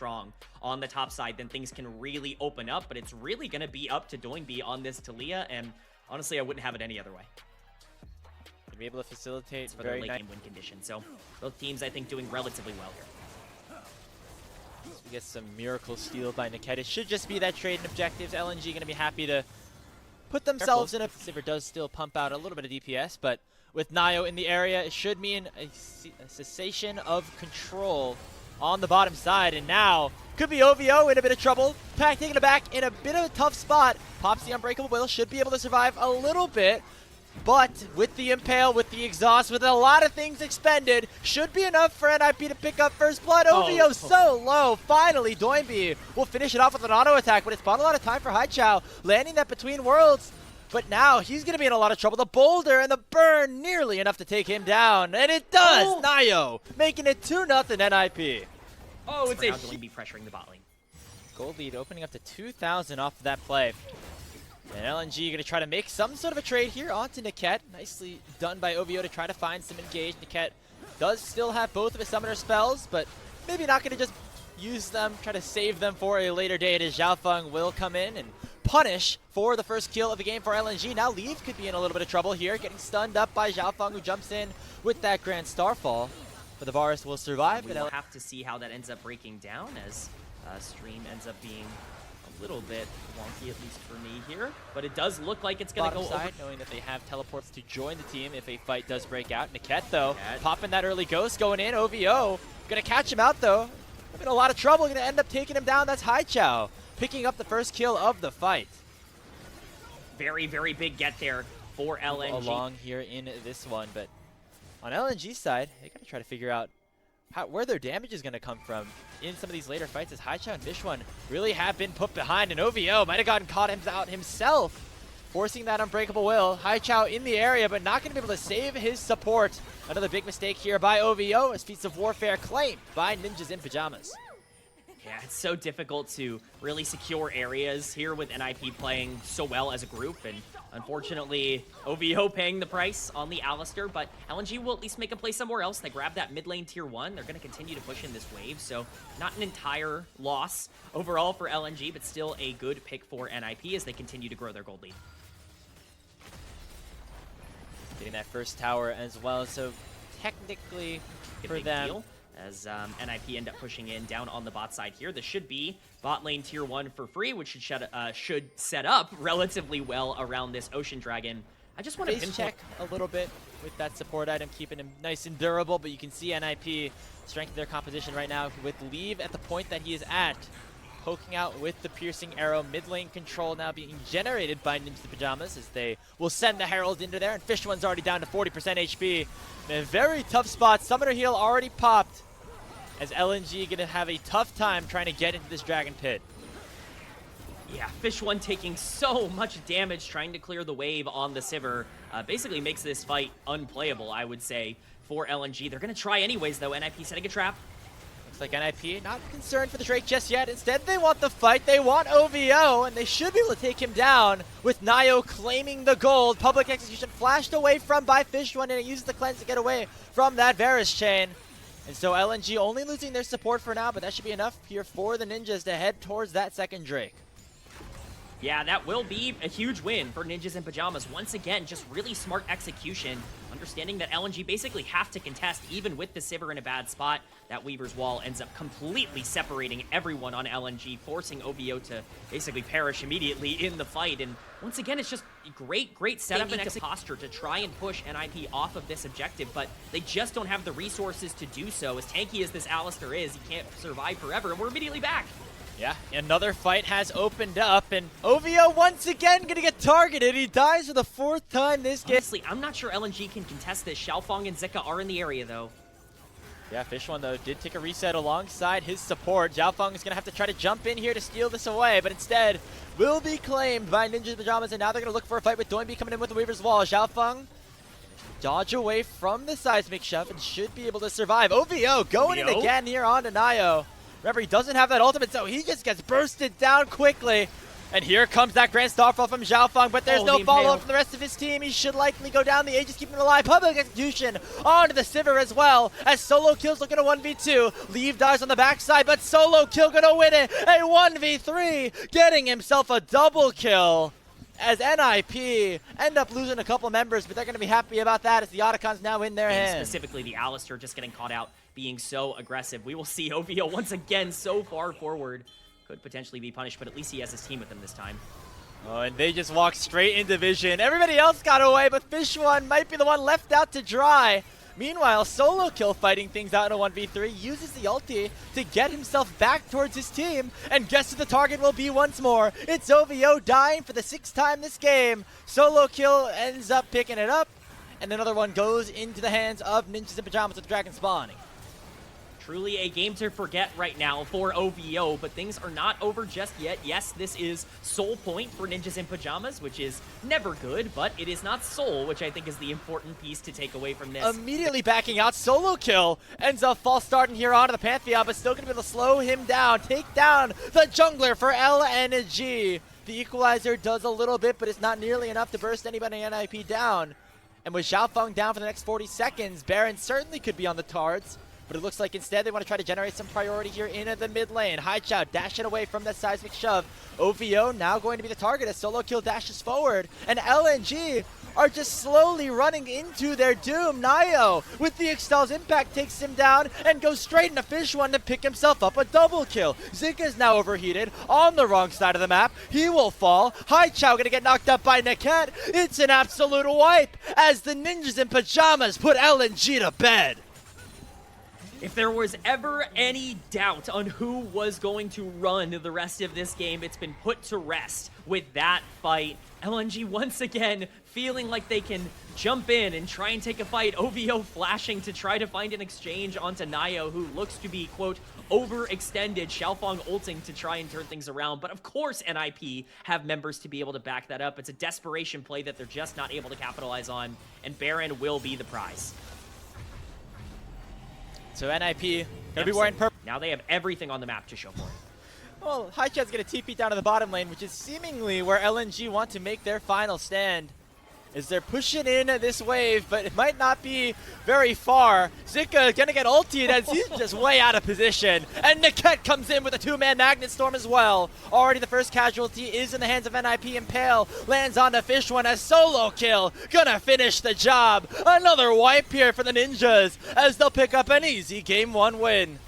strong on the top side, then things can really open up. But it's really going to be up to Doinby on this Talia, and honestly, I wouldn't have it any other way. To be able to facilitate For their late game win condition. So both teams, I think, doing relatively well here. So we get some miracle steal by Niket. It should just be that trade and objectives. LNG going to be happy to put themselves in a... Sivir does still pump out a little bit of DPS, but with Nayo in the area, it should mean a cessation of control on the bottom side. And now, could be OVO in a bit of trouble. Pack taking it back in a bit of a tough spot. Pops the Unbreakable Will, should be able to survive a little bit. But with the Impale, with the Exhaust, with a lot of things expended, should be enough for NIP to pick up first blood. OVO so low. Finally, Doinby will finish it off with an auto attack, but it's bought a lot of time for Haichao, landing that between worlds. But now he's going to be in a lot of trouble. The boulder and the burn nearly enough to take him down. And it does! Nayo making it 2-0 NIP. Oh, it's a Doinby pressuring the bot lane. Gold lead opening up to 2,000 off of that play. And LNG going to try to make some sort of a trade here onto Niket. Nicely done by OVO to try to find some engage. Niket does still have both of his summoner spells, but maybe not going to just use them, try to save them for a later date as Xiaofeng will come in and punish for the first kill of the game for LNG. Now Leave could be in a little bit of trouble here, getting stunned up by Xiaofeng, who jumps in with that Grand Starfall. But the Varus will survive. We'll have to see how that ends up breaking down as stream ends up being a little bit wonky, at least for me here. But it does look like it's going to go side, over. Knowing that they have teleports to join the team if a fight does break out. Niket, though, popping that early ghost, going in. OVO going to catch him out, though. In a lot of trouble, going to end up taking him down. That's Haichao picking up the first kill of the fight. Very, very big get there for LNG. Along here in this one, but on LNG's side, they got to try to figure out where their damage is going to come from in some of these later fights, as Haichao and Vishwan really have been put behind, and OVO might have gotten caught out himself, forcing that Unbreakable Will. Haichao in the area, but not going to be able to save his support. Another big mistake here by OVO, as Feats of Warfare claimed by Ninjas in Pajamas. Yeah, it's so difficult to really secure areas here with NIP playing so well as a group, and unfortunately, OVO paying the price on the Alistair, but LNG will at least make a play somewhere else. They grab that mid lane tier 1. They're going to continue to push in this wave, so not an entire loss overall for LNG, but still a good pick for NIP as they continue to grow their gold lead. Getting that first tower as well, so technically for them... Deal. As NIP end up pushing in down on the bot side here. This should be bot lane tier 1 for free, which should set up relatively well around this Ocean Dragon. I just want to face check a little bit with that support item, keeping him nice and durable, but you can see NIP strengthen their composition right now with Leave at the point that he is at. Poking out with the piercing arrow, mid lane control now being generated by Ninja Pajamas as they will send the Herald into there, and Fishwan's already down to 40% HP. In a very tough spot, Summoner Heal already popped, as LNG going to have a tough time trying to get into this Dragon Pit. Yeah, Fishwan taking so much damage trying to clear the wave on the Sivir. Basically makes this fight unplayable, I would say, for LNG. They're going to try anyways, though. NIP setting a trap. Looks like NIP not concerned for the Drake just yet. Instead, they want the fight. They want OVO, and they should be able to take him down with Nayo claiming the gold. Public execution flashed away from by Fishwan, and it uses the cleanse to get away from that Varus chain. And so LNG only losing their support for now, but that should be enough here for the Ninjas to head towards that second Drake. Yeah, that will be a huge win for Ninjas in Pajamas. Once again, just really smart execution. Understanding that LNG basically have to contest, even with the Sivir in a bad spot. That Weaver's Wall ends up completely separating everyone on LNG, forcing OVO to basically perish immediately in the fight. And once again, it's just great setup and posture to try and push NIP off of this objective, but they just don't have the resources to do so. As tanky as this Alistair is, he can't survive forever, and we're immediately back. Yeah, another fight has opened up, and OVO once again gonna get targeted. He dies for the 4th time this game. Honestly, I'm not sure LNG can contest this. Xiaofeng and Zika are in the area, though. Yeah, Fishwan, though, did take a reset alongside his support. Xiaofeng is gonna have to try to jump in here to steal this away, but instead will be claimed by Ninja Pajamas, and now they're gonna look for a fight with Doinby coming in with the Weaver's Wall. Xiaofeng dodge away from the seismic shove and should be able to survive. OVO going in again here on to Nayo. Remember, he doesn't have that ultimate, so he just gets bursted down quickly. And here comes that grand starfall from Xiaofeng, but there's no the follow-up impale. from the rest of his team. He should likely go down. The Aegis keeping him alive. Public execution onto the Sivir as well, as Solo Kill's looking at 1v2. Leave dies on the backside, but Solo Kill gonna win it. A 1v3, getting himself a double kill. As NIP end up losing a couple members, but they're going to be happy about that as the Otacon's now in their And hands. specifically the Alistar just getting caught out, being so aggressive. We will see OVO once again so far forward. Could potentially be punished, but at least he has his team with him this time. Oh, and they just walked straight into Vision. Everybody else got away, but Fish One might be the one left out to dry. Meanwhile, Solo Kill fighting things out in a 1v3, uses the ulti to get himself back towards his team, and guess who the target will be once more? It's OVO dying for the 6th time this game. Solo Kill ends up picking it up, and another one goes into the hands of Ninjas in Pajamas with Dragon spawning. Truly a game to forget right now for OVO, but things are not over just yet. Yes, this is soul point for Ninjas in Pajamas, which is never good, but it is not soul, which I think is the important piece to take away from this. Immediately backing out, Solo Kill ends up false starting here onto the Pantheon, but still going to be able to slow him down, take down the jungler for LNG. The equalizer does a little bit, but it's not nearly enough to burst anybody in NIP down. And with Xiaofeng down for the next 40 seconds, Baron certainly could be on the cards. But it looks like instead they want to try to generate some priority here in the mid lane. Haichao dashing away from that seismic shove. OVO now going to be the target as Solo Kill dashes forward. And LNG are just slowly running into their doom. Nio with the Excel's impact takes him down and goes straight into Fish One to pick himself up a double kill. Zika is now overheated on the wrong side of the map. He will fall. Haichao gonna get knocked up by Niket. It's an absolute wipe as the Ninjas in Pajamas put LNG to bed. If there was ever any doubt on who was going to run the rest of this game, it's been put to rest with that fight. LNG once again feeling like they can jump in and try and take a fight. OVO flashing to try to find an exchange onto Nio, who looks to be, quote, overextended. Xiaofeng ulting to try and turn things around. But of course NIP have members to be able to back that up. It's a desperation play that they're just not able to capitalize on, and Baron will be the prize. So NIP gonna be wearing purple. Now they have everything on the map to show for it. Well, Haichao's gonna TP down to the bottom lane, which is seemingly where LNG want to make their final stand. As they're pushing in this wave, but it might not be very far. Zika gonna get ultied as he's just way out of position. And Niket comes in with a 2-man Magnet Storm as well. Already the first casualty is in the hands of NIP. Impale lands on the Fish One as Solo Kill. Gonna finish the job. Another wipe here for the Ninjas as they'll pick up an easy Game 1 win.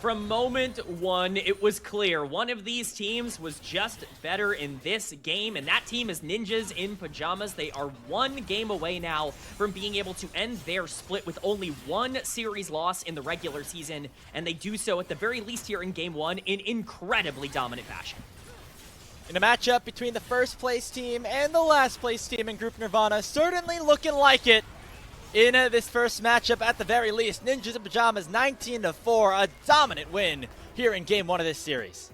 From moment one, it was clear one of these teams was just better in this game, and that team is Ninjas in Pajamas. They are one game away now from being able to end their split with only one series loss in the regular season, and they do so at the very least here in Game 1 in incredibly dominant fashion. In a matchup between the first place team and the last place team in Group Nirvana, certainly looking like it. In this first matchup, at the very least, Ninjas in Pajamas 19-4, a dominant win here in Game 1 of this series.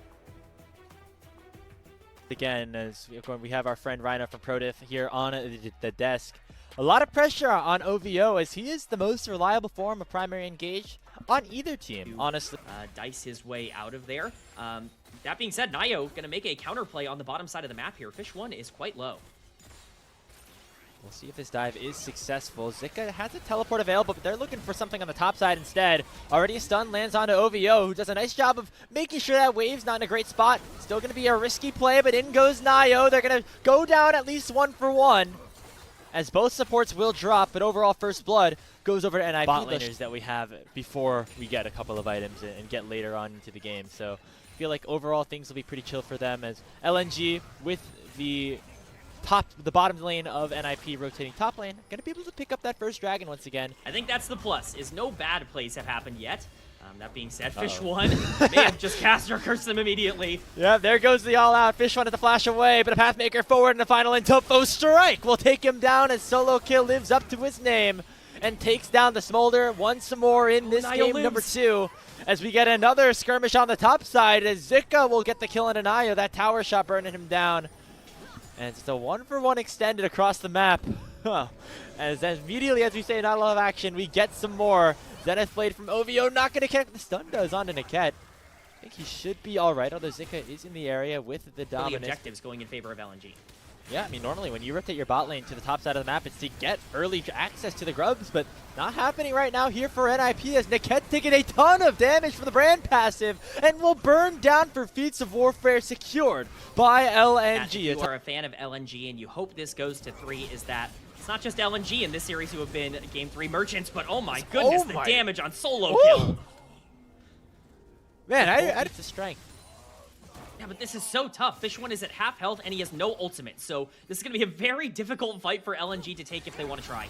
Again, as we have our friend Rhino from ProDiff here on the desk. A lot of pressure on OVO as he is the most reliable form of primary engage on either team, honestly. Dice his way out of there. That being said, Nio going to make a counterplay on the bottom side of the map here. Fish One is quite low. We'll see if this dive is successful. Zika has a teleport available, but they're looking for something on the top side instead. Already a stun lands onto OVO, who does a nice job of making sure that wave's not in a great spot. Still going to be a risky play, but in goes Nio. They're going to go down at least 1 for 1, as both supports will drop, but overall first blood goes over to NIP. Bot laners that we have before we get a couple of items and get later on into the game. So I feel like overall things will be pretty chill for them, as LNG with the bottom lane of NIP rotating top lane, gonna be able to pick up that first dragon once again. I think that's the plus, is no bad plays have happened yet. That being said, Fish One may have just cast or cursed them immediately. Yeah, there goes the all-out. Fish One at the flash away, but a Pathmaker forward in the final, and Topho Strike will take him down as Solo Kill lives up to his name and takes down the Smolder once more in this game number 2. As we get another skirmish on the top side, as Zika will get the kill on Nio, that tower shot burning him down. And it's a 1 for 1 extended across the map. As immediately as we say not a lot of action, we get some more. Zenith Blade from OVO not going to connect. The stun does onto Niket. I think he should be all right, although Zika is in the area with the The dominance. objectives going in favor of LNG. Yeah, I mean, normally when you rotate your bot lane to the top side of the map, it's to get early access to the grubs, but not happening right now here for NIP as Niket's taking a ton of damage from the brand passive and will burn down for Feats of Warfare secured by LNG. If you are a fan of LNG and you hope this goes to 3, is that it's not just LNG in this series who have been Game 3 merchants, but oh my goodness, the damage on solo kill. Man, it's the strength. Yeah, but this is so tough. Fish One is at half health, and he has no ultimate, so this is going to be a very difficult fight for LNG to take if they want to try.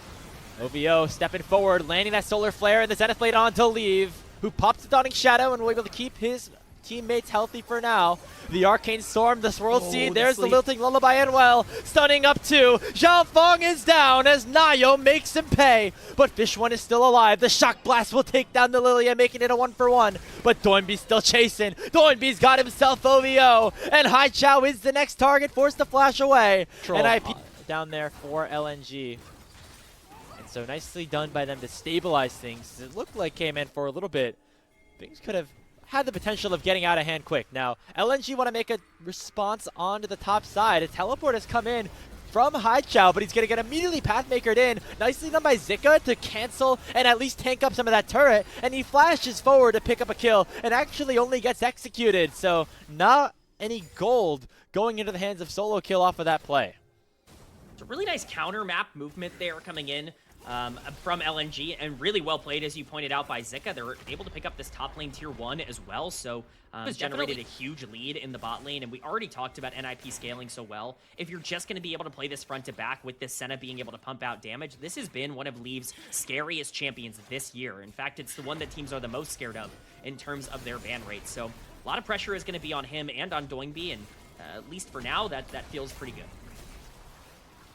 OVO stepping forward, landing that Solar Flare, and the Zenith Blade on to leave, who pops the Dawning Shadow and will be able to keep his teammates healthy for now. The Arcane Storm, the Swirl Seed, there's the Lilting Lullaby and well, stunning up two. Zhao Feng is down as Nayo makes him pay, but Fish One is still alive. The Shock Blast will take down the Lilia, making it a 1-for-1, but Doinby's still chasing. Doinby's got himself OVO, and Haichao is the next target, forced to flash away. NIP down there for LNG. And so nicely done by them to stabilize things. It looked like came in for a little bit. Things could have had the potential of getting out of hand quick. Now, LNG want to make a response onto the top side. A teleport has come in from Haichao, but he's going to get immediately Pathmakered in. Nicely done by Zika to cancel and at least tank up some of that turret. And he flashes forward to pick up a kill and actually only gets executed. So not any gold going into the hands of Solo Kill off of that play. It's a really nice counter map movement there coming in from LNG, and really well played, as you pointed out, by Zika. They were able to pick up this top lane tier 1 as well, so it's generated a huge lead in the bot lane, and we already talked about NIP scaling so well. If you're just going to be able to play this front to back with this Senna being able to pump out damage, this has been one of Leave's scariest champions this year. In fact, it's the one that teams are the most scared of in terms of their ban rate, so a lot of pressure is going to be on him and on Doinby, and at least for now, that feels pretty good.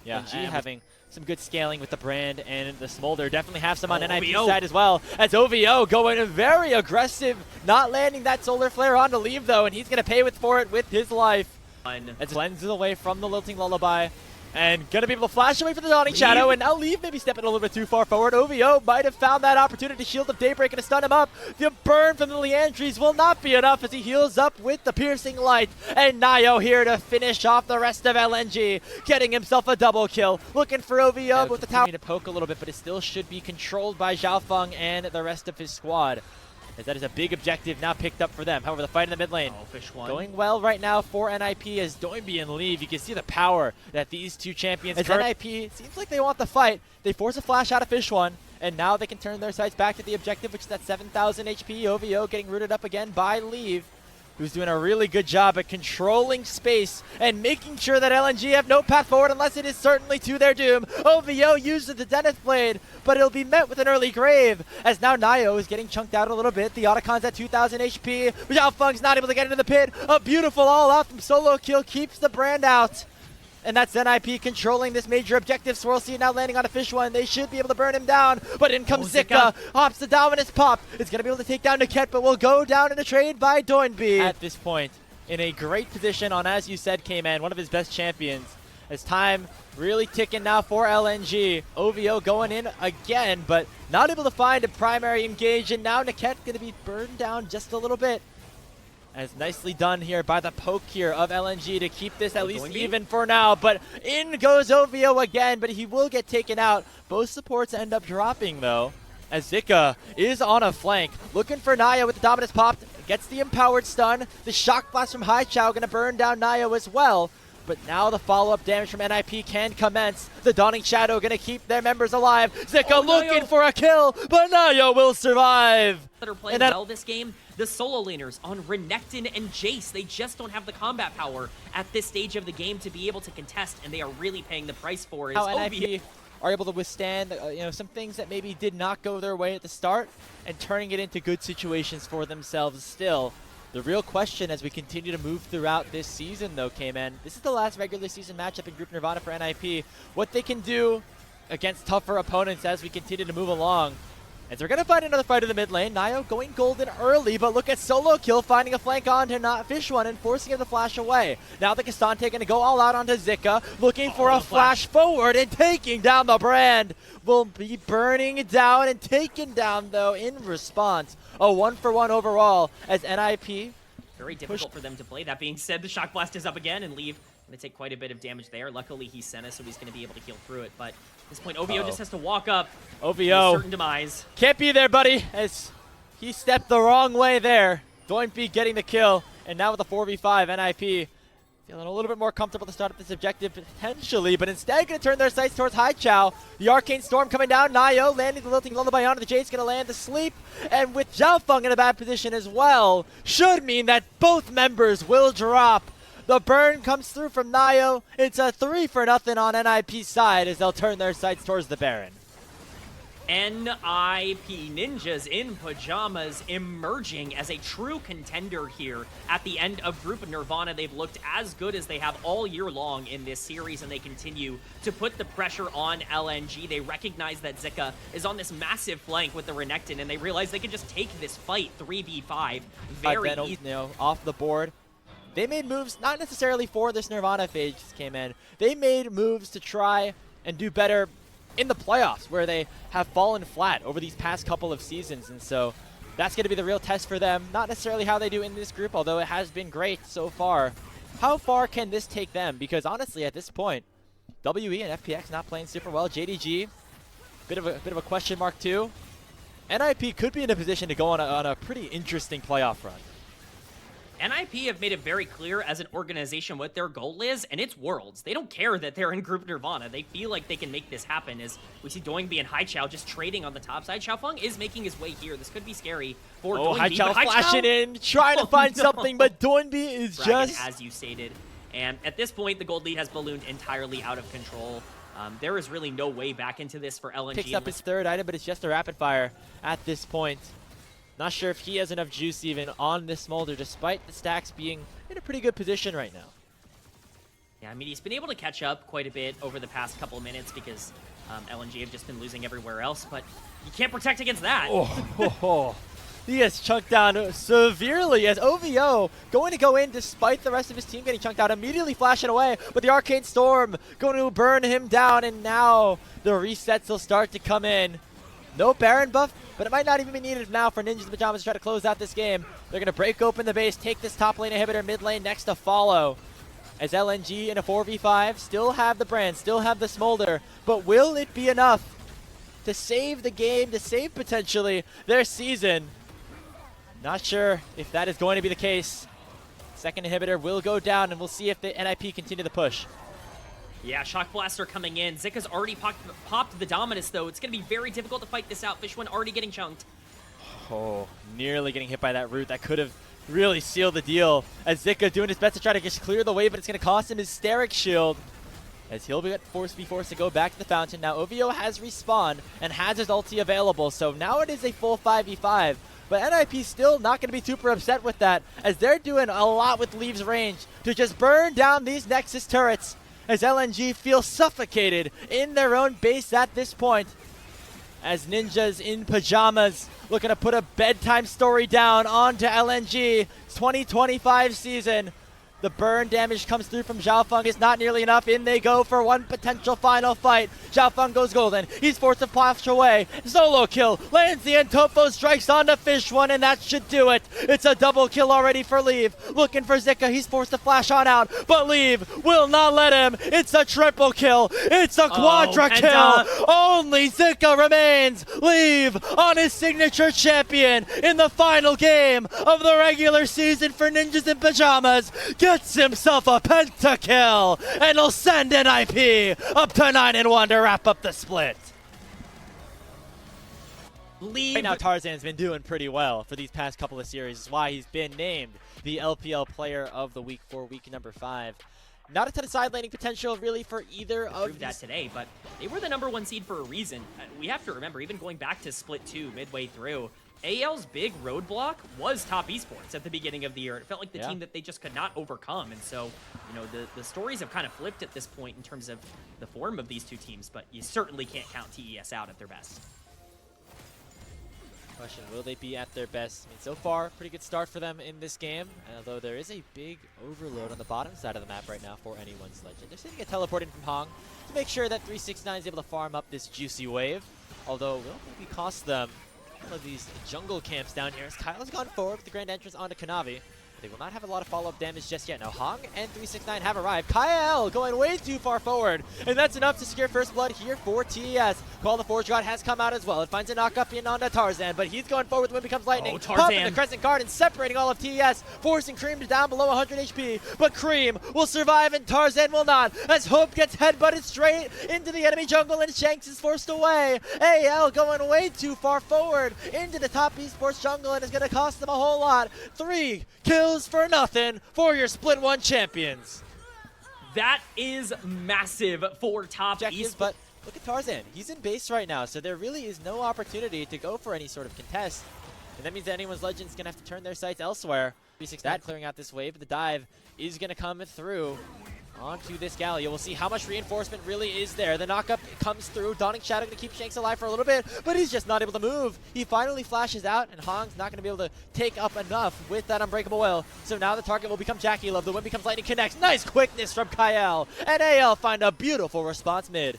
Yeah, LNG having some good scaling with the brand and the Smolder. Definitely have some on NIP's OVO side as well. As OVO going very aggressive, not landing that Solar Flare on to leave though, and he's going to pay for it with his life. As cleanses away from the Lilting Lullaby. And going to be able to flash away from the Dawning Shadow, and now Leave maybe stepping a little bit too far forward. OVO might have found that opportunity. Shield of Daybreak and to stun him up. The burn from the Leandries will not be enough as he heals up with the Piercing Light. And Nayo here to finish off the rest of LNG, getting himself a double kill. Looking for OVO with the tower to poke a little bit, but it still should be controlled by Zhao Feng and the rest of his squad, as that is a big objective now picked up for them. However, the fight in the mid lane Fish One going well right now for NIP as Doinby and Leave. You can see the power that these two champions as NIP seems like they want the fight. They force a flash out of Fish One, and now they can turn their sights back to the objective, which is that 7,000 HP. OVO getting rooted up again by Leave, who's doing a really good job at controlling space and making sure that LNG have no path forward unless it is certainly to their doom. OVO uses the Zenith Blade, but it'll be met with an early grave, as now Nayo is getting chunked out a little bit. The Otacon's at 2,000 HP, but Zhao Feng's not able to get into the pit. A beautiful all-out from Solo Kill keeps the brand out. And that's NIP controlling this major objective. Swirl Seed now landing on a Fish One. They should be able to burn him down, but in comes Zika. Hops the Dominus Pop. It's going to be able to take down Niket, but will go down in a trade by Doinby. At this point, in a great position on, as you said, K-Man, one of his best champions. As time really ticking now for LNG. OVO going in again, but not able to find a primary engage, and now Niket going to be burned down just a little bit. As nicely done here by the poke here of LNG to keep this at least even for now. But in goes OVO again, but he will get taken out. Both supports end up dropping though, as Zika is on a flank. Looking for Nayo with the Dominus popped. Gets the empowered stun. The Shock Blast from Haichao going to burn down Nayo as well. But now the follow-up damage from NIP can commence. The Dawning Shadow going to keep their members alive. Zika looking for a kill, but Nayo will survive. That are playing well this game. The solo laners on Renekton and Jace, they just don't have the combat power at this stage of the game to be able to contest, and they are really paying the price for it. How NIP are able to withstand some things that maybe did not go their way at the start and turning it into good situations for themselves still. The real question as we continue to move throughout this season though, K-Man, this is the last regular season matchup in Group Nirvana for NIP. What they can do against tougher opponents as we continue to move along. As they're going to find another fight in the mid lane. Nayo going golden early, but look at Solo Kill finding a flank onto not Fish One and forcing him to flash away. Now the Kastante going to go all out onto Zika, looking for a flash forward and taking down the brand. Will be burning down and taken down though in response. A 1-for-1 overall as NIP very difficult for them to play. That being said, the Shock Blast is up again, and Leave going to take quite a bit of damage there. Luckily, he's Senna, so he's going to be able to heal through it. But at this point, OVO just has to walk up to a certain demise. Can't be there, buddy, as he stepped the wrong way there. Doinby getting the kill, and now with a 4v5, NIP feeling a little bit more comfortable to start up this objective potentially, but instead going to turn their sights towards Haichao. The Arcane Storm coming down, Nayo landing the Lilting Lullaby onto the Jade's going to land to sleep, and with Zhaofeng in a bad position as well, should mean that both members will drop. The burn comes through from Nayo. It's a 3-0 on NIP's side as they'll turn their sights towards the Baron. NIP Ninjas in Pajamas emerging as a true contender here at the end of Group Nirvana. They've looked as good as they have all year long in this series, and they continue to put the pressure on LNG. They recognize that Zika is on this massive flank with the Renekton, and they realize they can just take this fight 3v5 very easily. Off the board. They made moves, not necessarily for this Nirvana phase just came in. They made moves to try and do better in the playoffs, where they have fallen flat over these past couple of seasons, and so that's going to be the real test for them. Not necessarily how they do in this group, although it has been great so far. How far can this take them? Because honestly, at this point, WE and FPX not playing super well. JDG, bit of a question mark too. NIP could be in a position to go on a pretty interesting playoff run. NIP have made it very clear as an organization what their goal is, and it's Worlds. They don't care that they're in Group Nirvana. They feel like they can make this happen, as we see Doinby and Haichao just trading on the top side. Zhaofeng is making his way here. This could be scary for Doinby. Haichao flashing in, trying to find something, but Doinby is just... as you stated. And at this point, the gold lead has ballooned entirely out of control. There is really no way back into this for LNG. Picks up his third item, but it's just a rapid fire at this point. Not sure if he has enough juice even on this Smolder, despite the stacks being in a pretty good position right now. Yeah, I mean, he's been able to catch up quite a bit over the past couple of minutes because LNG have just been losing everywhere else, but you can't protect against that. He gets chunked down severely as OVO going to go in despite the rest of his team getting chunked out, immediately flashing away, but the Arcane Storm going to burn him down, and now the resets will start to come in. No Baron buff, but it might not even be needed now for Ninjas in Pajamas to try to close out this game. They're going to break open the base, take this top lane inhibitor, mid lane next to follow. As LNG in a 4v5 still have the brand, still have the Smolder, but will it be enough to save the game, to save potentially their season? Not sure if that is going to be the case. Second inhibitor will go down, and we'll see if the NIP continue the push. Yeah, Shock Blaster coming in. Zika's already popped the Dominus, though. It's going to be very difficult to fight this out. Fishwind already getting chunked. Oh, nearly getting hit by that root. That could have really sealed the deal. As Zika doing his best to try to just clear the way, but it's going to cost him his Steric Shield. As he'll be forced to go back to the fountain. Now OVO has respawned and has his ulti available, so now it is a full 5v5. But NIP still not going to be super upset with that, as they're doing a lot with Leave's range to just burn down these Nexus turrets, as LNG feels suffocated in their own base at this point. As Ninjas in Pajamas looking to put a bedtime story down onto LNG 2025 season. The burn damage comes through from Zhaofeng. It's not nearly enough. In they go for one potential final fight. Zhaofeng goes golden. He's forced to flash away. Solo kill. Lands the Antofo, strikes onto Fishwind, and that should do it. It's a double kill already for Leave. Looking for Zika. He's forced to flash on out, but Leave will not let him. It's a triple kill. It's a quadra kill. Only Zika remains. Leave on his signature champion in the final game of the regular season for Ninjas in Pajamas. Gets himself a pentakill, and he'll send NIP up to 9-1 to wrap up the split. Right now, Tarzan's been doing pretty well for these past couple of series. Is why he's been named the LPL Player of the Week for week number 5. Not a ton of side laning potential really for either of these. That today, but they were the #1 seed for a reason. We have to remember, even going back to Split 2 midway through, AL's big roadblock was Top Esports at the beginning of the year. It felt like the team that they just could not overcome. And so, you know, the stories have kind of flipped at this point in terms of the form of these two teams, but you certainly can't count TES out at their best. Question, will they be at their best? I mean, so far, pretty good start for them in this game, although there is a big overload on the bottom side of the map right now for anyone's Legend. They're sending a teleport in from Hong to make sure that 369 is able to farm up this juicy wave, although it will maybe cost them one of these jungle camps down here, as Kyle's gone forward with the grand entrance onto Kanavi. They will not have a lot of follow-up damage just yet. Now Hong and 369 have arrived. Kyle going way too far forward, and that's enough to secure first blood here for TES. Call the Forge God has come out as well. It finds a knock-up in onto Tarzan, but he's going forward when it becomes lightning. Oh, Tarzan. Popping the Crescent Guard and separating all of TES, forcing Cream to down below 100 HP. But Cream will survive and Tarzan will not, as Hope gets headbutted straight into the enemy jungle and Shanks is forced away. AL going way too far forward into the top esports jungle, and it's going to cost them a whole lot. 3 kills for nothing for your Split 1 champions. That is massive for top esports. But look at Tarzan. He's in base right now, so there really is no opportunity to go for any sort of contest. And that means that anyone's Legend's going to have to turn their sights elsewhere. 369 clearing out this wave, but the dive is going to come through onto this Gallia. We'll see how much reinforcement really is there. The knockup comes through. Dawning Shadow going to keep Shanks alive for a little bit, but he's just not able to move. He finally flashes out, and Hong's not going to be able to take up enough with that Unbreakable Will. So now the target will become Jackie Love. The win becomes Lightning Connects. Nice quickness from Kyle. And AL find a beautiful response mid.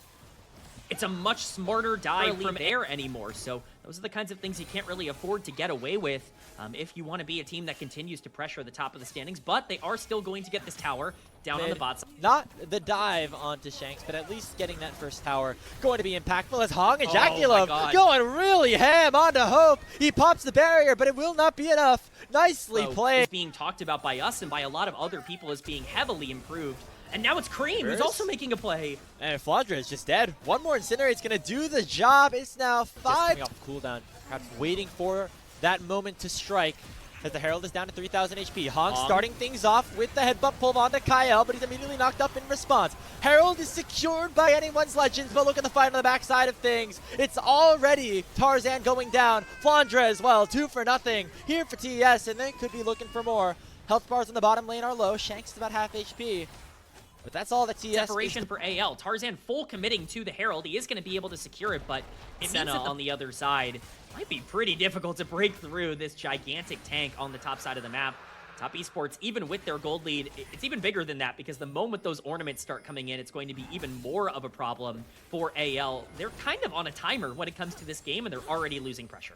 It's a much smarter dive from air anymore, so those are the kinds of things you can't really afford to get away with if you want to be a team that continues to pressure the top of the standings, but they are still going to get this tower down on the bot side. Not the dive onto Shanks, but at least getting that first tower going to be impactful as Hong and Jackie Love going really ham onto Hope. He pops the barrier, but it will not be enough. Nicely played. It's being talked about by us and by a lot of other people as being heavily improved. And now it's Cream who's also making a play. And Flandra is just dead. One more Incinerate's going to do the job. It's now 5. Just coming off cooldown, perhaps waiting for that moment to strike. As the Herald is down to 3,000 HP. Hong starting things off with the headbutt pull onto Kyle, but he's immediately knocked up in response. Herald is secured by anyone's Legends, but look at the fight on the backside of things. It's already Tarzan going down. Flandra as well, 2 for nothing here for TES, and they could be looking for more. Health bars in the bottom lane are low. Shanks is about half HP. But that's all that TES separation for AL. Tarzan full committing to the Herald. He is going to be able to secure it, but Senna on the other side might be pretty difficult to break through this gigantic tank on the top side of the map. Top Esports, even with their gold lead, it's even bigger than that because the moment those ornaments start coming in, it's going to be even more of a problem for AL. They're kind of on a timer when it comes to this game, and they're already losing pressure.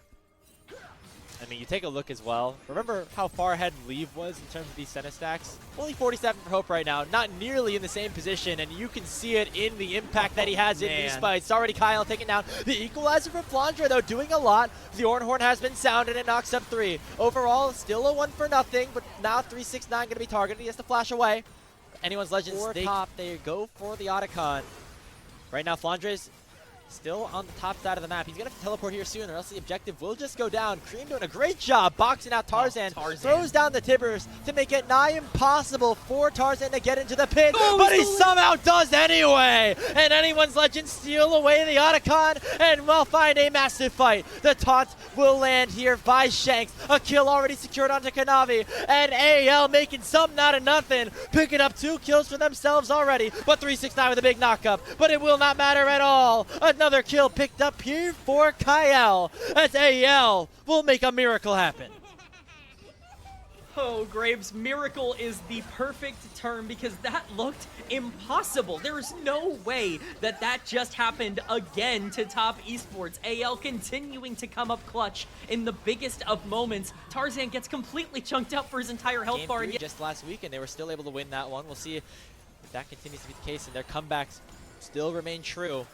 I mean, you take a look as well. Remember how far ahead Leave was in terms of these Senna stacks? Only 47 for Hope right now, not nearly in the same position, and you can see it in the impact that he has in these fights. Already Kyle taking down the equalizer from Flandra, though, doing a lot. The Ornhorn has been sounded and knocks up 3. Overall, still a 1 for nothing, but now 369 going to be targeted. He has to flash away. Anyone's Legends top, they go for the Otacon. Right now, Flandra's still on the top side of the map. He's going to have to teleport here soon, or else the objective will just go down. Cream doing a great job boxing out Tarzan. Throws down the Tibbers to make it nigh impossible for Tarzan to get into the pit, but he somehow does anyway. And anyone's Legends steal away the Otacon, and we'll find a massive fight. The taunt will land here by Shanks. A kill already secured onto Kanavi, and AL making something out of nothing, picking up 2 kills for themselves already, but 369 with a big knockup, but it will not matter at all. Another kill picked up here for Kyle, as AL will make a miracle happen. Oh, Graves, miracle is the perfect term because that looked impossible. There is no way that that just happened again to Top Esports. AL continuing to come up clutch in the biggest of moments. Tarzan gets completely chunked up for his entire health bar. Just last week, and they were still able to win that one. We'll see if that continues to be the case, and their comebacks still remain true.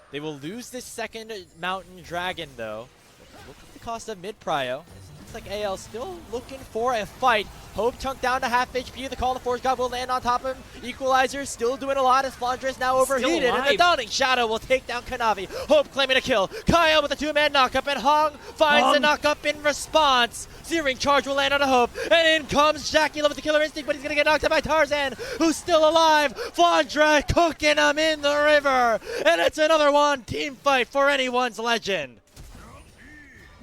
They will lose this second Mountain Dragon, though. Look at the cost of mid-prio. It's like AL still looking for a fight. Hope chunked down to half HP. The Call of the Forge God will land on top of him. Equalizer still doing a lot as Flandra is now overheated. And the Dawning Shadow will take down Kanavi. Hope claiming a kill. Kyle with a 2-man knockup, and Hong finds the knockup in response. Searing Charge will land on a Hope. And in comes Jackie Love with the Killer Instinct, but he's going to get knocked out by Tarzan, who's still alive. Flandra cooking him in the river. And it's another one team fight for anyone's Legend.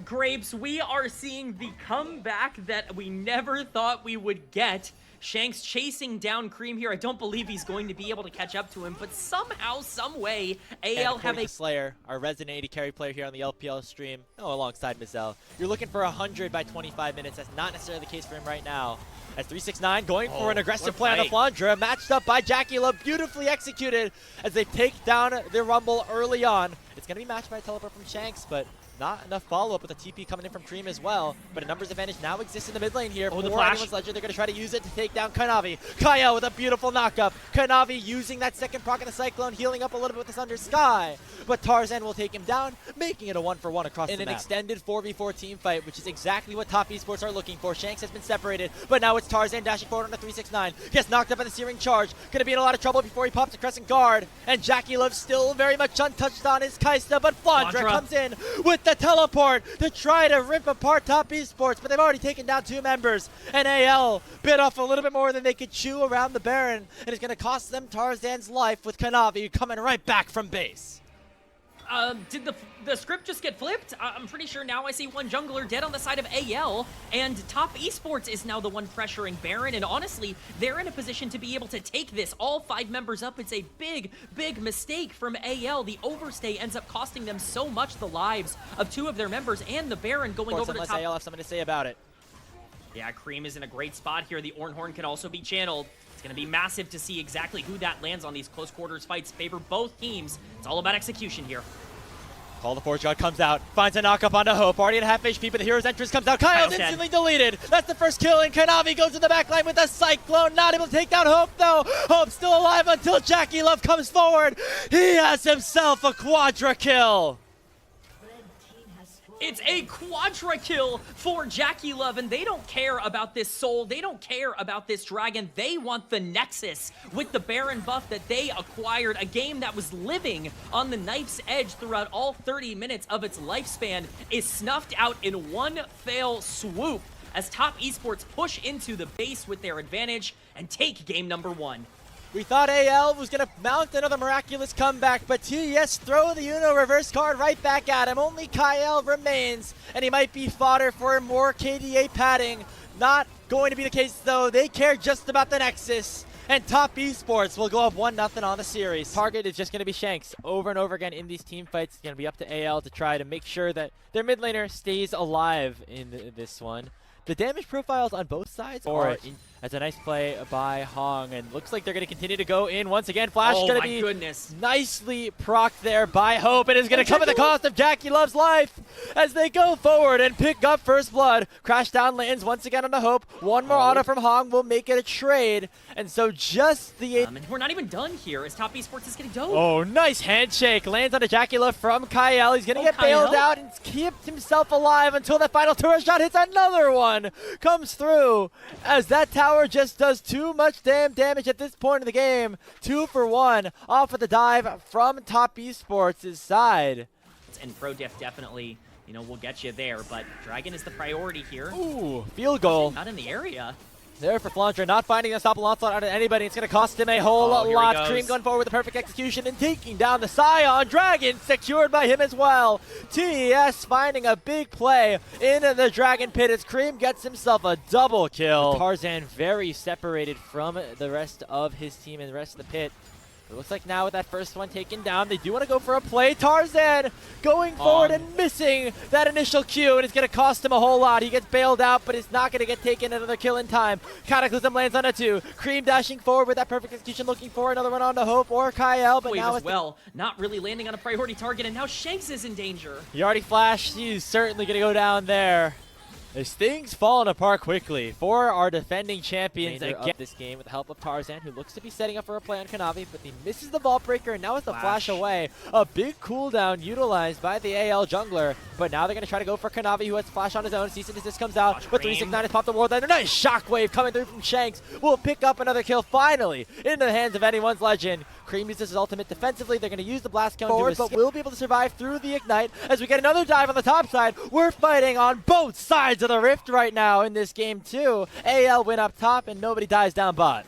Grapes, we are seeing the comeback that we never thought we would get. Shanks chasing down Cream here. I don't believe he's going to be able to catch up to him, but somehow, some way, AL have a Slayer, our resident AD carry player here on the LPL stream, alongside Mizel. You're looking for 100 by 25 minutes. That's not necessarily the case for him right now. As 369 going for an aggressive play on the Flandra, matched up by Jackie Love, beautifully executed as they take down the Rumble early on. It's going to be matched by a teleport from Shanks, but Not enough follow-up with a TP coming in from Cream as well, but a numbers advantage now exists in the mid lane here. Oh, the for flash. Anyone's Ledger, they're going to try to use it to take down Kanavi. Kyle with a beautiful knockup. Kanavi using that second proc in the Cyclone, healing up a little bit with this Under Sky, but Tarzan will take him down, making it a 1-for-1 across the map. In an extended 4v4 team fight, which is exactly what top esports are looking for. Shanks has been separated, but now it's Tarzan dashing forward on a 369. Gets knocked up by the Searing Charge. Going to be in a lot of trouble before he pops a Crescent Guard, and Jackie Love still very much untouched on his Kaista, but Flandra comes in with the teleport to try to rip apart top esports, but they've already taken down 2 members, and AL bit off a little bit more than they could chew around the Baron, and it's going to cost them Tarzan's life with Kanavi coming right back from base. Did the script just get flipped? I'm pretty sure now I see one jungler dead on the side of AL, and top esports is now the one pressuring Baron, and honestly, they're in a position to be able to take this all 5 members up. It's a big, big mistake from AL. The overstay ends up costing them so much the lives of 2 of their members, and the Baron going over to top. AL have something to say about it. Yeah, Cream is in a great spot here. The Ornhorn can also be channeled. It's going to be massive to see exactly who that lands on. These close quarters fights favor both teams. It's all about execution here. Call the Forge God comes out, finds a knock-up onto Hope, already at half HP, but the Hero's Entrance comes out. Kyle's instantly deleted. That's the first kill, and Kanavi goes to the back line with a Cyclone. Not able to take down Hope, though. Hope's still alive until Jackie Love comes forward. He has himself a quadra kill. It's a quadra kill for Jackie Love, and they don't care about this soul. They don't care about this dragon. They want the Nexus with the Baron buff that they acquired, a game that was living on the knife's edge throughout all 30 minutes of its lifespan is snuffed out in one fell swoop as top esports push into the base with their advantage and take game number 1. We thought AL was going to mount another miraculous comeback, but TES throw the Uno reverse card right back at him. Only Kyle remains, and he might be fodder for more KDA padding. Not going to be the case, though. They care just about the Nexus, and top esports will go up 1-0 on the series. Target is just going to be Shanks over and over again in these team fights. It's going to be up to AL to try to make sure that their mid laner stays alive in this one. The damage profiles on both sides are as a nice play by Hong, and looks like they're going to continue to go in once again. Flash is going to be nicely procced there by Hope. It is going to come at the cost of Jackie Love's life as they go forward and pick up first blood. Crash down lands once again on the Hope. One more auto from Hong will make it a trade, and so just the... and we're not even done here as top esports is getting dove. Oh, nice handshake. Lands on a Jackie Love from Kyle. He's going to get bailed out and kept himself alive until that final turret shot hits another one. Comes through as that tower just does too much damn damage at this point in the game. 2 for 1 off of the dive from top esports' side. And Pro Def definitely, you know, will get you there, but Dragon is the priority here. Ooh, field goal. Not in the area. There for Flandra, not finding a stop onslaught out of anybody. It's going to cost him a whole lot. Cream going forward with the perfect execution and taking down the Scion. Dragon secured by him as well. TES finding a big play into the Dragon Pit as Cream gets himself a double kill. Tarzan very separated from the rest of his team and the rest of the pit. It looks like now with that first one taken down, they do want to go for a play. Tarzan going forward and missing that initial Q, and it's going to cost him a whole lot. He gets bailed out, but it's not going to get taken another kill in time. Cataclysm lands on a 2. Cream dashing forward with that perfect execution, looking for another one on to Hope or Kyle, but now as well, not really landing on a priority target, and now Shanks is in danger. He already flashed. He's certainly going to go down there. As things falling apart quickly for our defending champions again this game with the help of Tarzan, who looks to be setting up for a play on Kanavi, but he misses the Vault Breaker, and now it's the flash away. A big cooldown utilized by the AL jungler, but now they're going to try to go for Kanavi, who has flash on his own. Cease and desist comes out, but 369 has popped the ward. Then a nice shockwave coming through from Shanks. Will pick up another kill finally into the hands of anyone's legend. Cream uses his ultimate defensively. They're going to use the blast cone forward, but will be able to survive through the ignite as we get another dive on the top side. We're fighting on both sides of the rift right now in this game too. AL win up top and nobody dies down bot.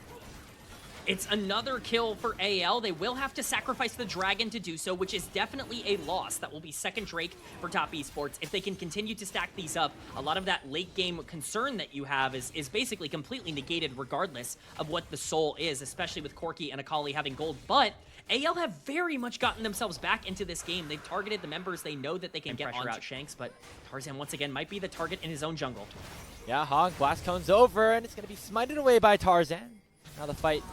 It's another kill for AL. They will have to sacrifice the Dragon to do so, which is definitely a loss. That will be second Drake for top esports. If they can continue to stack these up, a lot of that late game concern that you have is basically completely negated regardless of what the soul is, especially with Corki and Akali having gold. But AL have very much gotten themselves back into this game. They've targeted the members they know that they can get pressure out Shanks, but Tarzan once again might be the target in his own jungle. Yeah, Hong, blast cone's over, and it's going to be smited away by Tarzan. Now the fight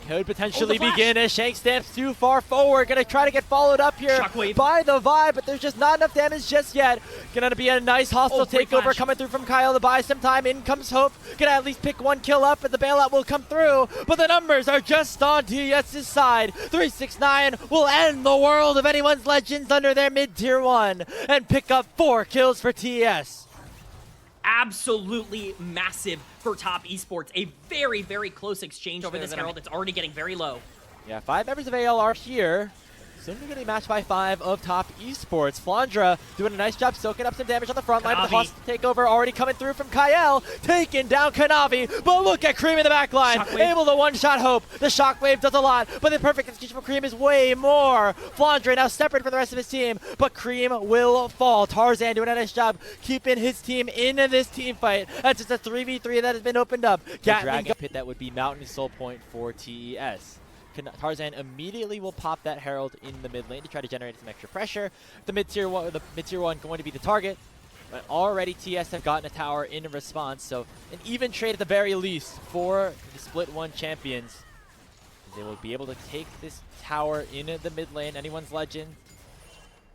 could potentially begin as Shank steps too far forward. Gonna try to get followed up here Shockwave by the Vibe, but there's just not enough damage just yet. Gonna be a nice hostile takeover coming through from Kyle to buy some time. In comes Hope. Gonna at least pick one kill up, and the bailout will come through. But the numbers are just on TS's side. 369 will end the world of anyone's legends under their mid-tier 1 and pick up 4 kills for TS. Absolutely massive for Top Esports. A very, very close exchange over this Herald. It's already getting very low. Yeah, 5 members of AL are here. Soon we're getting matched by 5 of Top Esports. Flandra doing a nice job soaking up some damage on the front line. The hostile takeover already coming through from Kyle. Taking down Kanavi. But look at Cream in the back line. Able to one-shot Hope. The Shockwave does a lot. But the perfect execution for Cream is way more. Flandra now separate from the rest of his team. But Cream will fall. Tarzan doing a nice job keeping his team in this team fight. That's just a 3v3 that has been opened up. The Dragon Pit that would be Mountain Soul Point for TES. Tarzan immediately will pop that Herald in the mid lane to try to generate some extra pressure. The mid-tier one going to be the target, but already TS have gotten a tower in response, so an even trade at the very least for the Split 1 champions. They will be able to take this tower in the mid lane. Anyone's legend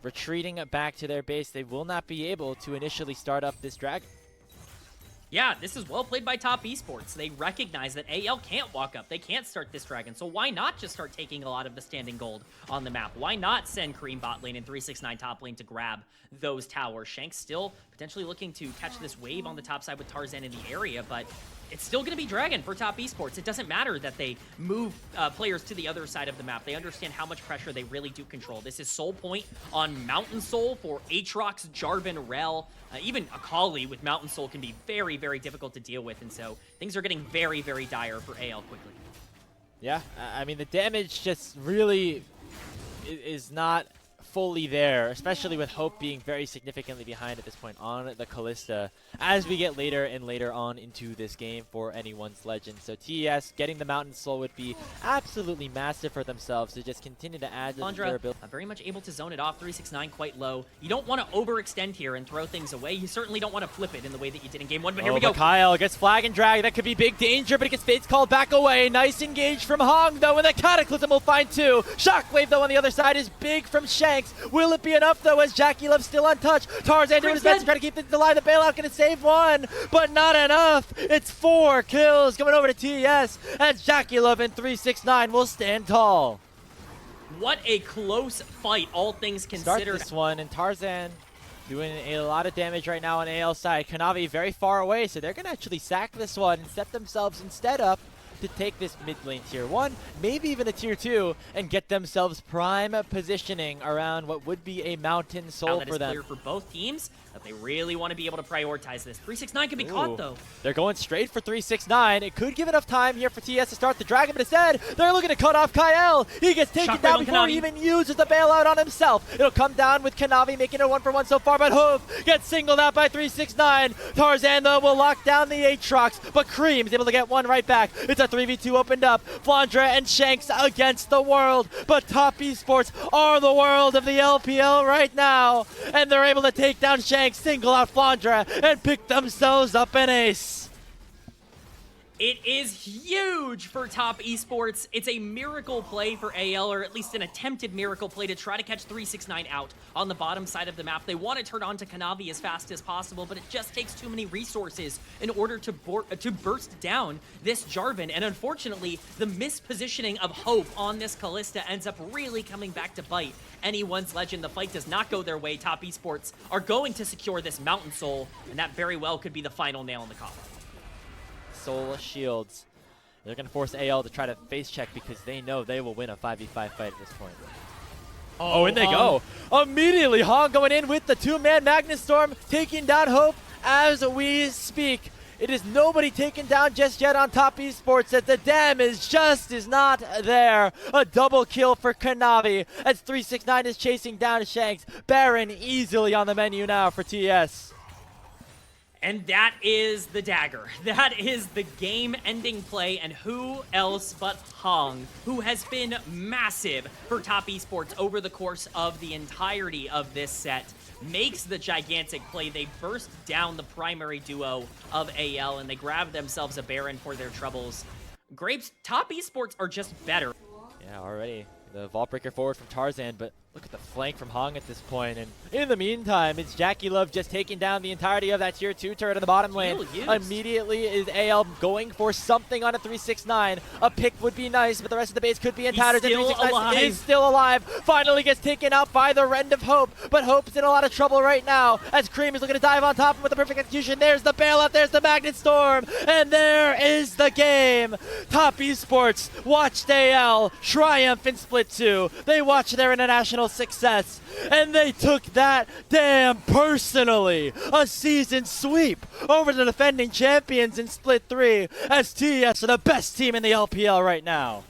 retreating back to their base. They will not be able to initially start up this dragon. Yeah, this is well played by Top Esports. They recognize that AL can't walk up. They can't start this dragon. So why not just start taking a lot of the standing gold on the map? Why not send Cream bot lane and 369 top lane to grab those towers? Shank's still potentially looking to catch this wave on the top side with Tarzan in the area, but it's still going to be Dragon for Top Esports. It doesn't matter that they move players to the other side of the map. They understand how much pressure they really do control. This is Soul Point on Mountain Soul for Aatrox, Jarvan, Rel. Even Akali with Mountain Soul can be very, very difficult to deal with, and so things are getting very, very dire for AL quickly. Yeah, I mean, the damage just really is not fully there, especially with Hope being very significantly behind at this point on the Kalista as we get later and later on into this game for anyone's legend. So TES getting the Mountain Soul would be absolutely massive for themselves to just continue to add to their ability. Very much able to zone it off, 369 quite low. You don't want to overextend here and throw things away. You certainly don't want to flip it in the way that you did in game 1, but here we go. Kyle gets flag and drag. That could be big danger, but he gets Fates called back away. Nice engage from Hong, though, and the Cataclysm will find 2. Shockwave, though, on the other side is big from Shanks. Will it be enough, though, as Jackie Love's still untouched? Tarzan doing his best to try to keep things alive. The bailout going to save 1, but not enough. It's 4 kills coming over to TES, and Jackie Love and 369 will stand tall. What a close fight, all things considered. Start this one, and Tarzan doing a lot of damage right now on AL side. Kanavi very far away, so they're going to actually sack this one and set themselves instead up to take this mid lane tier 1, maybe even a tier 2, and get themselves prime positioning around what would be a Mountain Soul for them. That is clear for both teams, that they really want to be able to prioritize this. 369 can be caught, though. They're going straight for 369. It could give enough time here for TS to start the dragon, but instead, they're looking to cut off Kyle. He gets taken down before he even uses the bailout on himself. It'll come down with Kanavi making it 1-for-1 so far, but Hove gets singled out by 369. Tarzan, though, will lock down the Aatrox, but Cream is able to get one right back. It's a 3v2 opened up. Flandra and Shanks against the world, but Top Esports are the world of the LPL right now, and they're able to take down Shanks, single out Flandra, and pick themselves up an ace. It is huge for Top Esports. It's a miracle play for AL, or at least an attempted miracle play to try to catch 369 out on the bottom side of the map. They want to turn on to Kanavi as fast as possible, but it just takes too many resources in order to burst down this Jarvan. And unfortunately, the mispositioning of Hope on this Kalista ends up really coming back to bite anyone's legend. The fight does not go their way. Top Esports are going to secure this Mountain Soul, and that very well could be the final nail in the coffin. Soul shields. They're going to force AL to try to face check because they know they will win a 5v5 fight at this point. Oh, and they go. Immediately, Hong going in with the 2-man Magnus Storm, taking down Hope as we speak. It is nobody taken down just yet on Top Esports as the damage just is not there. A double kill for Kanavi as 369 is chasing down Shanks. Baron easily on the menu now for TS. And that is the dagger. That is the game-ending play, and who else but Hong, who has been massive for Top Esports over the course of the entirety of this set, makes the gigantic play. They burst down the primary duo of AL, and they grab themselves a Baron for their troubles. Grapes, top esports are just better. Yeah, already the vault breaker forward from Tarzan, but look at the flank from Hong at this point. And in the meantime, it's Jackie Love just taking down the entirety of that tier 2 turret in the bottom lane. Immediately is AL going for something on a 369. A pick would be nice, but the rest of the base could be in tatters. And 369 is still alive. Finally gets taken out by the Rend of Hope, but Hope's in a lot of trouble right now as Cream is looking to dive on top of him with a perfect execution. There's the bailout, there's the Magnet Storm, and there is the game. Top Esports watched AL triumph in Split 2. They watched their international success, and they took that damn personally. A season sweep over the defending champions in Split 3 as TES are the best team in the LPL right now.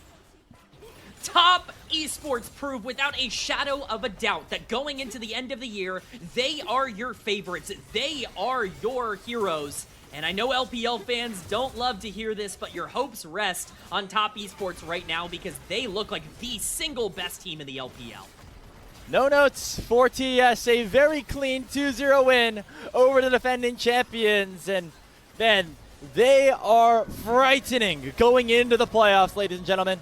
Top Esports prove without a shadow of a doubt that going into the end of the year, they are your favorites. They are your heroes. And I know LPL fans don't love to hear this, but your hopes rest on Top Esports right now because they look like the single best team in the LPL. No notes for TES, a very clean 2-0 win over the defending champions. And man, they are frightening going into the playoffs, ladies and gentlemen.